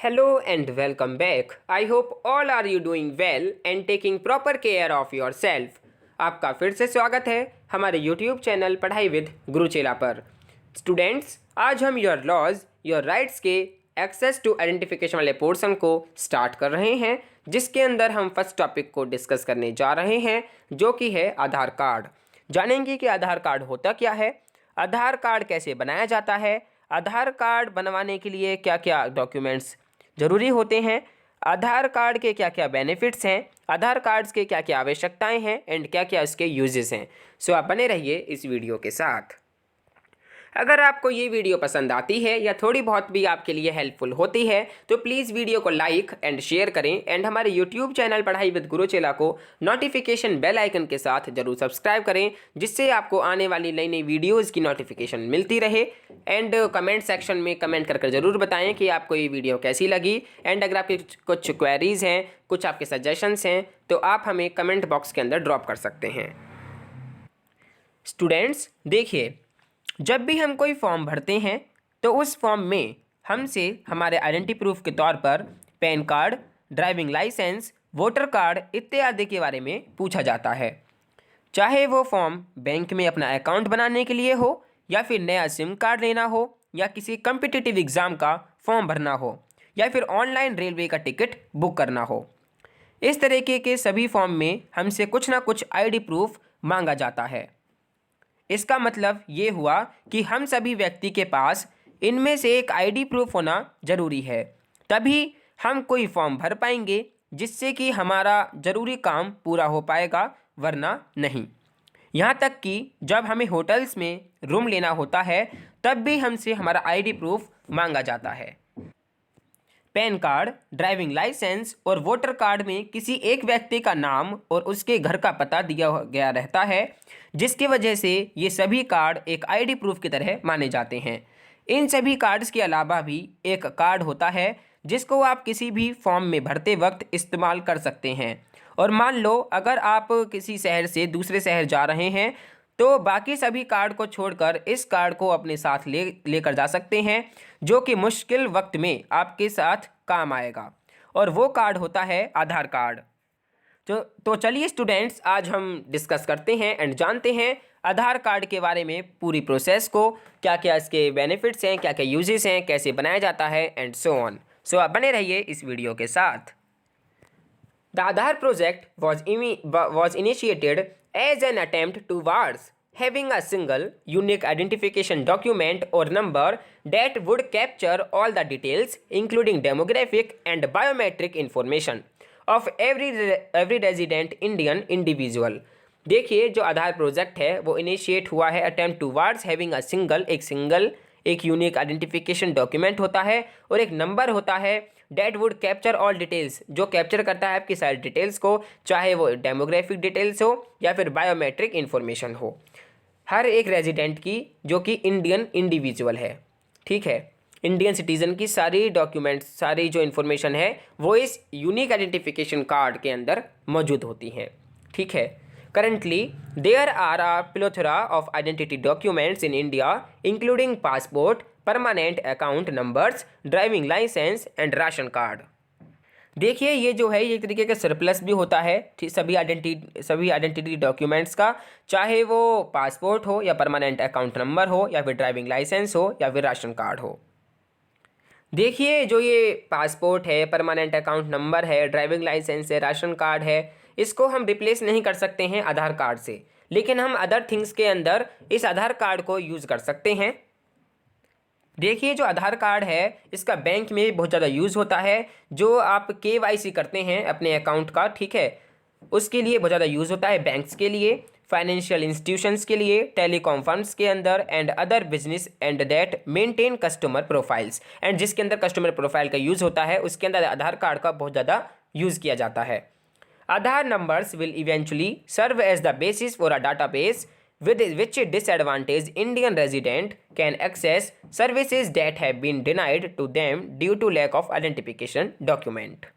Hello and welcome back. I hope all are you doing well and taking proper care of yourself. आपका फिर से स्वागत है हमारे YouTube चैनल पढ़ाई विद गुरुचेला पर। स्टूडेंट्स, आज हम योर लॉज योर राइट्स के एक्सेस टू आइडेंटिफिकेशन वाले पोर्शन को स्टार्ट कर रहे हैं, जिसके अंदर हम फर्स्ट टॉपिक को डिस्कस करने जा रहे हैं, जो कि है आधार कार्ड। जानेंगे कि आधार कार्ड होता क्या है, आधार कार्ड कैसे बनाया जाता है, आधार कार्ड बनवाने के लिए क्या क्या डॉक्यूमेंट्स ज़रूरी होते हैं, आधार कार्ड के क्या क्या बेनिफिट्स हैं, आधार कार्ड्स के क्या क्या आवश्यकताएं हैं एंड क्या क्या इसके यूजेस हैं। सो आप बने रहिए इस वीडियो के साथ। अगर आपको ये वीडियो पसंद आती है या थोड़ी बहुत भी आपके लिए हेल्पफुल होती है तो प्लीज़ वीडियो को लाइक एंड शेयर करें एंड हमारे यूट्यूब चैनल पढ़ाई विद गुरुचेला को नोटिफिकेशन बेल आइकन के साथ जरूर सब्सक्राइब करें, जिससे आपको आने वाली नई नई वीडियोज़ की नोटिफिकेशन मिलती रहे। एंड कमेंट सेक्शन में कमेंट कर ज़रूर बताएँ कि आपको ये वीडियो कैसी लगी एंड अगर आपकी कुछ क्वेरीज़ हैं, कुछ आपके सजेशंस हैं तो आप हमें कमेंट बॉक्स के अंदर ड्रॉप कर सकते हैं। स्टूडेंट्स देखिए, जब भी हम कोई फॉर्म भरते हैं तो उस फॉर्म में हमसे हमारे आइडेंटिटी प्रूफ के तौर पर PAN card, driving licence, voter card इत्यादि के बारे में पूछा जाता है। चाहे वो फॉर्म बैंक में अपना अकाउंट बनाने के लिए हो या फिर नया सिम कार्ड लेना हो या किसी कम्पिटिटिव एग्ज़ाम का फॉर्म भरना हो या फिर ऑनलाइन रेलवे का टिकट बुक करना हो। इस तरीके के सभी फॉर्म में हमसे कुछ ना कुछ आईडी प्रूफ मांगा जाता है। इसका मतलब ये हुआ कि हम सभी व्यक्ति के पास इनमें से एक आईडी प्रूफ होना ज़रूरी है, तभी हम कोई फॉर्म भर पाएंगे जिससे कि हमारा ज़रूरी काम पूरा हो पाएगा, वरना नहीं। यहाँ तक कि जब हमें होटल्स में रूम लेना होता है तब भी हमसे हमारा आईडी प्रूफ मांगा जाता है। पैन कार्ड, ड्राइविंग लाइसेंस और वोटर कार्ड में किसी एक व्यक्ति का नाम और उसके घर का पता दिया गया रहता है, जिसकी वजह से ये सभी कार्ड एक आईडी प्रूफ की तरह माने जाते हैं। इन सभी कार्ड्स के अलावा भी एक कार्ड होता है जिसको आप किसी भी फॉर्म में भरते वक्त इस्तेमाल कर सकते हैं। और मान लो अगर आप किसी शहर से दूसरे शहर जा रहे हैं तो बाकी सभी कार्ड को छोड़कर इस कार्ड को अपने साथ लेकर जा सकते हैं, जो कि मुश्किल वक्त में आपके साथ काम आएगा। और वो कार्ड होता है आधार कार्ड। तो चलिए स्टूडेंट्स, आज हम डिस्कस करते हैं एंड जानते हैं आधार कार्ड के बारे में पूरी प्रोसेस को, क्या क्या इसके बेनिफिट्स हैं, क्या क्या यूजेस हैं, कैसे बनाया जाता है एंड सो ऑन। सो आप बने रहिए इस वीडियो के साथ। The Aadhaar project was initiated as an attempt towards having a single unique identification document or number that would capture all the details, including demographic and biometric information of every resident Indian individual। देखिए, जो आधार project है वो initiate हुआ है attempt towards having a single एक unique identification document होता है और एक नंबर होता है that would capture all details, जो कैप्चर करता है आपकी सारी डिटेल्स को, चाहे वो डेमोग्राफिक डिटेल्स हो या फिर बायोमेट्रिक इन्फॉर्मेशन हो, हर एक रेजिडेंट की जो कि इंडियन इंडिविजुअल है। ठीक है, इंडियन सिटीज़न की सारी डॉक्यूमेंट्स, सारी जो इन्फॉर्मेशन है वो इस यूनिक आइडेंटिफिकेशन कार्ड के अंदर मौजूद होती हैं। ठीक है, currently there are a plethora of identity documents in India including passport, permanent account numbers, driving license and ration card। देखिए, ये जो है ये एक तरीके का सरप्लस भी होता है सभी आइडेंटिटी डॉक्यूमेंट्स का, चाहे वो पासपोर्ट हो या परमानेंट अकाउंट नंबर हो या फिर ड्राइविंग लाइसेंस हो या फिर राशन कार्ड हो। देखिए, जो ये पासपोर्ट है, परमानेंट अकाउंट नंबर है, ड्राइविंग लाइसेंस है, राशन कार्ड है, इसको हम रिप्लेस नहीं कर सकते हैं आधार कार्ड से, लेकिन हम अदर थिंग्स के अंदर इस आधार कार्ड को यूज़ कर सकते हैं। देखिए, जो आधार कार्ड है इसका बैंक में भी बहुत ज़्यादा यूज़ होता है। जो आप KYC करते हैं अपने अकाउंट का, ठीक है, उसके लिए बहुत ज़्यादा यूज़ होता है, बैंक्स के लिए, फाइनेंशियल इंस्टीट्यूशंस के लिए, टेलीकॉम फंड्स के अंदर and other business and that maintain customer profiles, and जिसके अंदर कस्टमर प्रोफाइल का यूज़ होता है उसके अंदर आधार कार्ड का बहुत ज़्यादा यूज़ किया जाता है। Aadhaar numbers will eventually serve as the basis for a database with which disadvantaged Indian resident can access services that have been denied to them due to lack of identification document।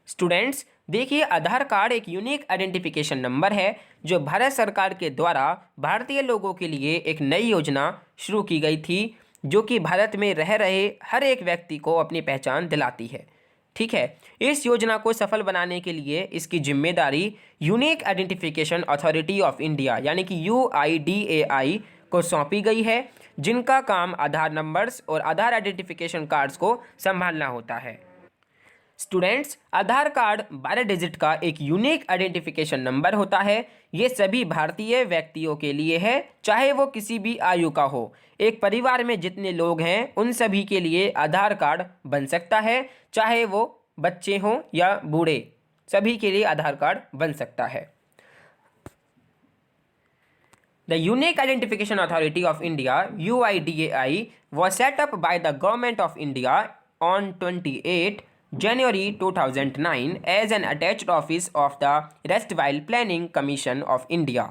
Students देखिए, Aadhaar card एक unique identification number है जो भारत सरकार के द्वारा भारतीय लोगों के लिए एक नई योजना शुरू की गई थी, जो कि भारत में रह रहे हर एक व्यक्ति को अपनी पहचान दिलाती है। ठीक है, इस योजना को सफल बनाने के लिए इसकी जिम्मेदारी unique identification authority of India यानी कि UIDAI को सौंपी गई है, जिनका काम आधार नंबर्स और आधार आइडेंटिफिकेशन कार्ड्स को संभालना होता है। स्टूडेंट्स, आधार कार्ड 12 डिजिट का एक यूनिक आइडेंटिफिकेशन नंबर होता है। ये सभी भारतीय व्यक्तियों के लिए है, चाहे वो किसी भी आयु का हो। एक परिवार में जितने लोग हैं उन सभी के लिए आधार कार्ड बन सकता है, चाहे वो बच्चे हों या बूढ़े, सभी के लिए आधार कार्ड बन सकता है। The Unique Identification Authority of India (UIDAI) was set up by the Government of India on 28 January 2009 as an attached office of the Erstwhile Planning Commission of India.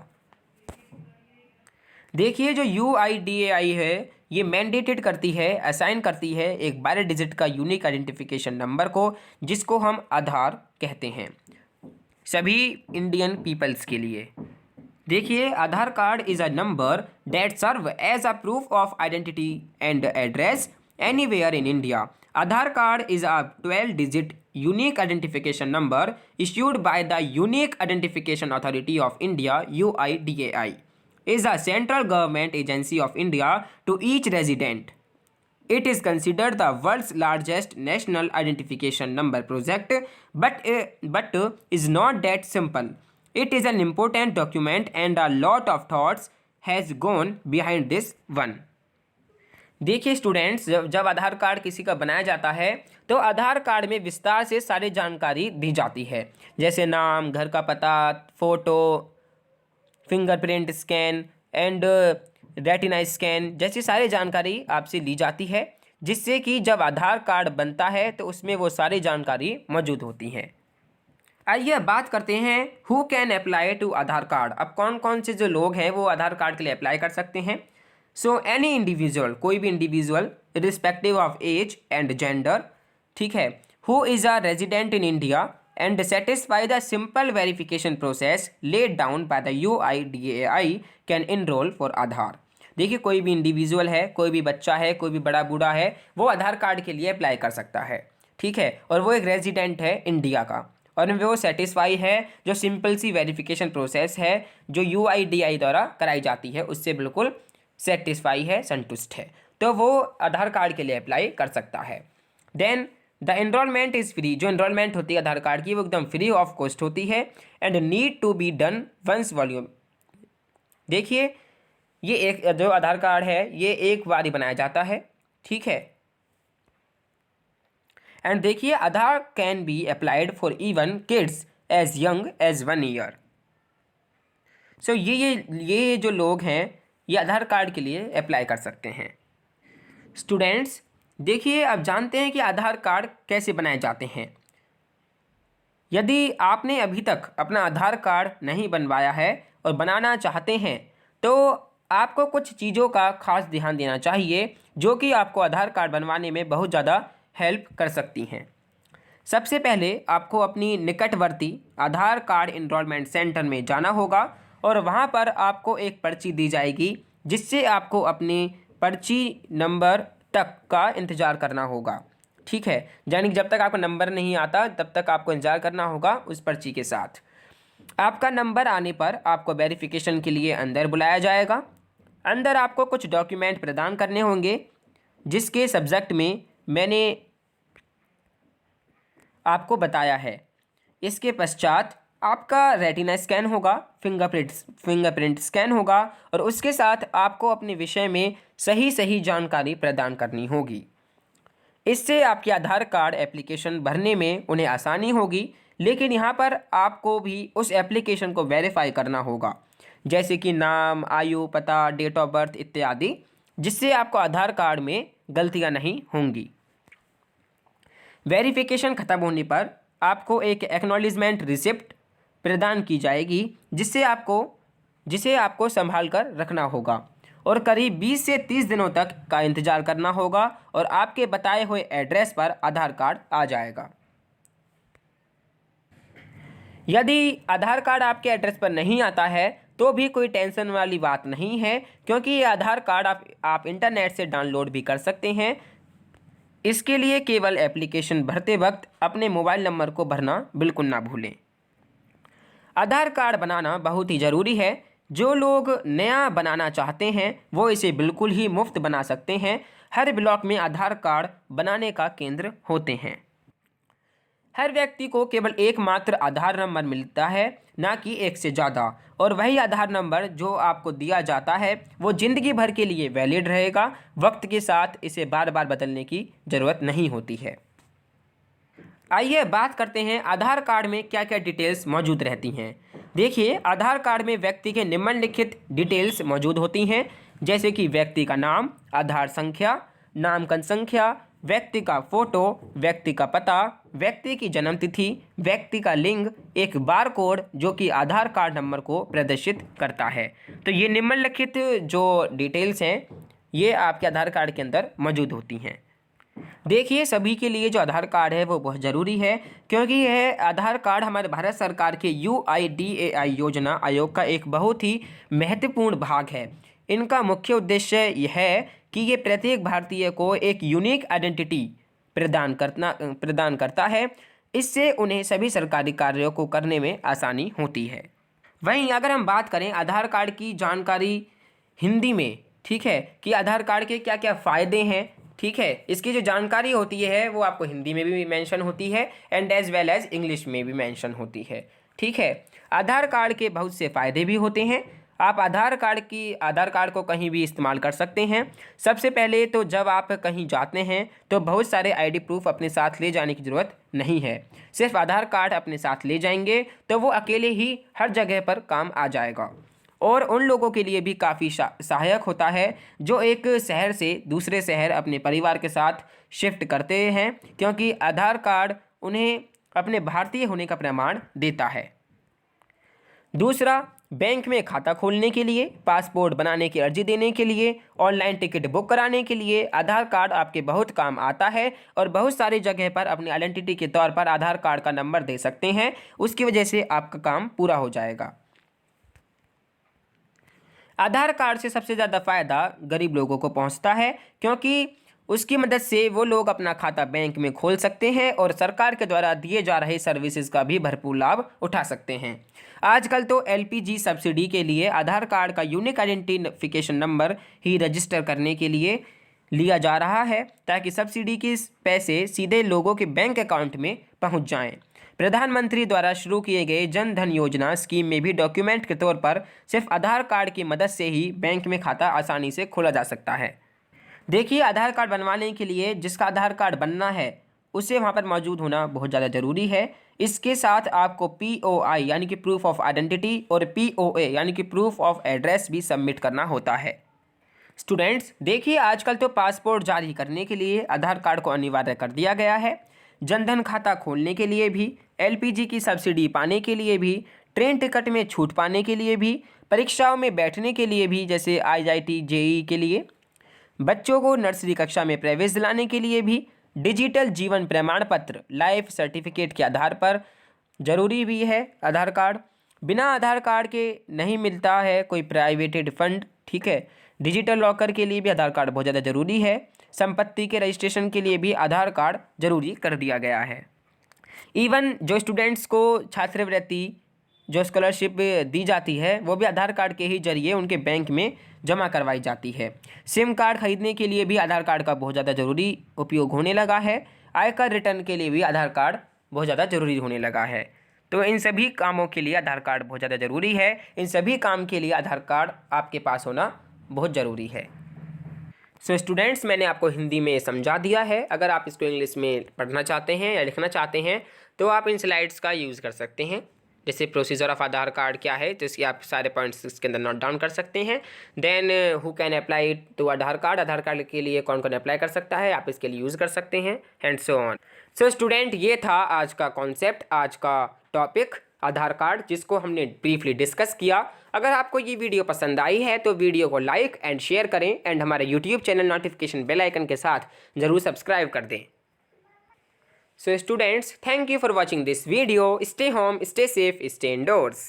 देखिए, जो UIDAI है ये मैंडेटेड करती है, assign करती है एक 12 digit का यूनिक आइडेंटिफिकेशन नंबर को, जिसको हम आधार कहते हैं, सभी इंडियन पीपल्स के लिए। देखिए, Aadhaar card is a number that serve as a proof of identity and address anywhere in India. Aadhaar card is a 12 digit unique identification number issued by the Unique Identification Authority of India (UIDAI) is a central government agency of India to each resident. It is considered the world's largest national identification number project, but is not that simple. It is an important document and a lot of thoughts has gone behind this one. देखिए students, जब आधार card किसी का बनाया जाता है तो आधार card में विस्तार से सारी जानकारी दी जाती है, जैसे नाम, घर का पता, photo, fingerprint scan and retina scan जैसी सारी जानकारी आपसे ली जाती है, जिससे कि जब आधार कार्ड बनता है तो उसमें वो सारी जानकारी मौजूद होती हैं। आइए बात करते हैं who can apply to Aadhaar card. अब कौन कौन से जो लोग हैं वो आधार कार्ड के लिए अप्लाई कर सकते हैं। सो एनी इंडिविजुअल, कोई भी individual respective of age and gender, ठीक है, who is a resident in India and satisfy the simple verification process laid down by the UIDAI can enrol for Aadhaar. देखिए, कोई भी इंडिविजुअल है, कोई भी बच्चा है, कोई भी बड़ा बूढ़ा है, वो आधार कार्ड के लिए अप्लाई कर सकता है, ठीक है, और वो एक रेजिडेंट है इंडिया का, और वो सेटिस्फाई है, जो सिंपल सी वेरिफिकेशन प्रोसेस है जो UIDAI द्वारा कराई जाती है उससे बिल्कुल सेटिस्फाई है, संतुष्ट है, तो वो आधार कार्ड के लिए अप्लाई कर सकता है। Then the enrolment is free. जो एनरोलमेंट होती है आधार कार्ड की वो एकदम फ्री ऑफ कॉस्ट होती है and need to be done once volume. देखिए, ये एक जो आधार कार्ड है ये एक बार ही बनाया जाता है, ठीक है, एंड देखिए Aadhaar can be applied for even kids as young as 1 year. So ये जो लोग हैं ये आधार कार्ड के लिए अप्लाई कर सकते हैं। स्टूडेंट्स, देखिए अब जानते हैं कि आधार कार्ड कैसे बनाए जाते हैं। यदि आपने अभी तक अपना आधार कार्ड नहीं बनवाया है और बनाना चाहते हैं तो आपको कुछ चीज़ों का खास ध्यान देना चाहिए जो कि आपको आधार कार्ड बनवाने में बहुत ज़्यादा हेल्प कर सकती हैं। सबसे पहले आपको अपनी निकटवर्ती आधार कार्ड इनरोलमेंट सेंटर में जाना होगा और वहाँ पर आपको एक पर्ची दी जाएगी जिससे आपको अपने पर्ची नंबर तक का इंतज़ार करना होगा, ठीक है, यानी कि जब तक आपका नंबर नहीं आता तब तक आपको इंतज़ार करना होगा उस पर्ची के साथ। आपका नंबर आने पर आपको वेरिफिकेशन के लिए अंदर बुलाया जाएगा। अंदर आपको कुछ डॉक्यूमेंट प्रदान करने होंगे जिसके सब्जेक्ट में मैंने आपको बताया है। इसके पश्चात आपका रेटिना स्कैन होगा, फिंगरप्रिंट स्कैन होगा और उसके साथ आपको अपने विषय में सही जानकारी प्रदान करनी होगी। इससे आपकी आधार कार्ड एप्लीकेशन भरने में उन्हें आसानी होगी, लेकिन यहाँ पर आपको भी उस एप्लीकेशन को वेरीफाई करना होगा, जैसे कि नाम, आयु, पता, डेट ऑफ बर्थ इत्यादि, जिससे आपको आधार कार्ड में गलतियाँ नहीं होंगी। वेरिफिकेशन ख़त्म होने पर आपको एक एक्नॉलेजमेंट रिसिप्ट प्रदान की जाएगी जिसे आपको संभाल कर रखना होगा और करीब 20 से 30 दिनों तक का इंतज़ार करना होगा और आपके बताए हुए एड्रेस पर आधार कार्ड आ जाएगा। यदि आधार कार्ड आपके एड्रेस पर नहीं आता है तो भी कोई टेंशन वाली बात नहीं है, क्योंकि ये आधार कार्ड आप इंटरनेट से डाउनलोड भी कर सकते हैं। इसके लिए केवल एप्लीकेशन भरते वक्त अपने मोबाइल नंबर को भरना बिल्कुल ना भूलें। आधार कार्ड बनाना बहुत ही ज़रूरी है। जो लोग नया बनाना चाहते हैं वो इसे बिल्कुल ही मुफ्त बना सकते हैं। हर ब्लॉक में आधार कार्ड बनाने का केंद्र होते हैं। हर व्यक्ति को केवल एकमात्र आधार नंबर मिलता है, ना कि एक से ज़्यादा, और वही आधार नंबर जो आपको दिया जाता है वो ज़िंदगी भर के लिए वैलिड रहेगा। वक्त के साथ इसे बार बार बदलने की ज़रूरत नहीं होती है। आइए बात करते हैं आधार कार्ड में क्या क्या डिटेल्स मौजूद रहती हैं। देखिए, आधार कार्ड में व्यक्ति के निम्नलिखित डिटेल्स मौजूद होती हैं, जैसे कि व्यक्ति का नाम, आधार संख्या, नामांकन संख्या, व्यक्ति का फोटो, व्यक्ति का पता, व्यक्ति की जन्म तिथि, व्यक्ति का लिंग, एक बार कोड जो कि आधार कार्ड नंबर को प्रदर्शित करता है। तो ये निम्नलिखित जो डिटेल्स हैं ये आपके आधार कार्ड के अंदर मौजूद होती हैं। देखिए, सभी के लिए जो आधार कार्ड है वो बहुत ज़रूरी है, क्योंकि यह आधार कार्ड हमारे भारत सरकार के UIDAI योजना आयोग का एक बहुत ही महत्वपूर्ण भाग है। इनका मुख्य उद्देश्य यह है कि ये प्रत्येक भारतीय को एक यूनिक आइडेंटिटी प्रदान करता है। इससे उन्हें सभी सरकारी कार्यों को करने में आसानी होती है। वहीं अगर हम बात करें आधार कार्ड की जानकारी हिंदी में, ठीक है, कि आधार कार्ड के क्या क्या फ़ायदे हैं, ठीक है, इसकी जो जानकारी होती है वो आपको हिंदी में भी मेंशन होती है and as well as English में भी मेंशन होती है। ठीक है, आधार कार्ड के बहुत से फ़ायदे भी होते हैं। आप आधार कार्ड को कहीं भी इस्तेमाल कर सकते हैं। सबसे पहले तो जब आप कहीं जाते हैं तो बहुत सारे ID प्रूफ अपने साथ ले जाने की ज़रूरत नहीं है। सिर्फ आधार कार्ड अपने साथ ले जाएंगे तो वो अकेले ही हर जगह पर काम आ जाएगा। और उन लोगों के लिए भी काफ़ी सहायक होता है जो एक शहर से दूसरे शहर अपने परिवार के साथ शिफ्ट करते हैं, क्योंकि आधार कार्ड उन्हें अपने भारतीय होने का प्रमाण देता है। दूसरा, बैंक में खाता खोलने के लिए, पासपोर्ट बनाने की अर्जी देने के लिए, ऑनलाइन टिकट बुक कराने के लिए आधार कार्ड आपके बहुत काम आता है। और बहुत सारी जगह पर अपनी आइडेंटिटी के तौर पर आधार कार्ड का नंबर दे सकते हैं, उसकी वजह से आपका काम पूरा हो जाएगा। आधार कार्ड से सबसे ज़्यादा फ़ायदा गरीब लोगों को पहुंचता है, क्योंकि उसकी मदद से वो लोग अपना खाता बैंक में खोल सकते हैं और सरकार के द्वारा दिए जा रहे सर्विसेज का भी भरपूर लाभ उठा सकते हैं। आजकल तो LPG सब्सिडी के लिए आधार कार्ड का यूनिक आइडेंटिफिकेशन नंबर ही रजिस्टर करने के लिए लिया जा रहा है, ताकि सब्सिडी के पैसे सीधे लोगों के बैंक अकाउंट में पहुंच जाएं। प्रधानमंत्री द्वारा शुरू किए गए जन धन योजना स्कीम में भी डॉक्यूमेंट के तौर पर सिर्फ आधार कार्ड की मदद से ही बैंक में खाता आसानी से खोला जा सकता है। देखिए, आधार कार्ड बनवाने के लिए जिसका आधार कार्ड बनना है उसे वहाँ पर मौजूद होना बहुत ज़्यादा ज़रूरी है। इसके साथ आपको POI यानी कि प्रूफ ऑफ आइडेंटिटी और POA यानी कि प्रूफ ऑफ एड्रेस भी सबमिट करना होता है। स्टूडेंट्स, देखिए, आजकल तो पासपोर्ट जारी करने के लिए आधार कार्ड को अनिवार्य कर दिया गया है। जनधन खाता खोलने के लिए भी, LPG की सब्सिडी पाने के लिए भी, ट्रेन टिकट में छूट पाने के लिए भी, परीक्षाओं में बैठने के लिए भी जैसे IIT JEE के लिए, बच्चों को नर्सरी कक्षा में प्रवेश दिलाने के लिए भी, डिजिटल जीवन प्रमाण पत्र लाइफ सर्टिफिकेट के आधार पर ज़रूरी भी है आधार कार्ड। बिना आधार कार्ड के नहीं मिलता है कोई प्राइवेटेड फंड। ठीक है, डिजिटल लॉकर के लिए भी आधार कार्ड बहुत ज़्यादा ज़रूरी है। संपत्ति के रजिस्ट्रेशन के लिए भी आधार कार्ड ज़रूरी कर दिया गया है। इवन जो स्टूडेंट्स को छात्रवृत्ति जो स्कॉलरशिप दी जाती है वो भी आधार कार्ड के ही जरिए उनके बैंक में जमा करवाई जाती है। सिम कार्ड खरीदने के लिए भी आधार कार्ड का बहुत ज़्यादा ज़रूरी उपयोग होने लगा है। आयकर रिटर्न के लिए भी आधार कार्ड बहुत ज़्यादा ज़रूरी होने लगा है। तो इन सभी कामों के लिए आधार कार्ड बहुत ज़्यादा ज़रूरी है। इन सभी काम के लिए आधार कार्ड आपके पास होना बहुत ज़रूरी है। सो स्टूडेंट्स, मैंने आपको हिंदी में समझा दिया है। अगर आप इसको इंग्लिश में पढ़ना चाहते हैं या लिखना चाहते हैं तो आप इन स्लाइड्स का यूज़ कर सकते हैं। जैसे प्रोसीजर ऑफ आधार कार्ड क्या है, तो इसके आप सारे पॉइंट्स इसके अंदर नोट डाउन कर सकते हैं। Then who can apply to Aadhaar card के लिए कौन कौन अप्लाई कर सकता है, आप इसके लिए यूज़ कर सकते हैं, and so on. So student, ये था आज का कॉन्सेप्ट, आज का टॉपिक आधार कार्ड, जिसको हमने ब्रीफली डिस्कस किया। अगर आपको ये वीडियो पसंद आई है तो वीडियो को लाइक एंड शेयर करें एंड हमारे YouTube channel notification bell icon के साथ ज़रूर सब्सक्राइब कर दें। So students, thank you for watching this video. Stay home, stay safe, stay indoors.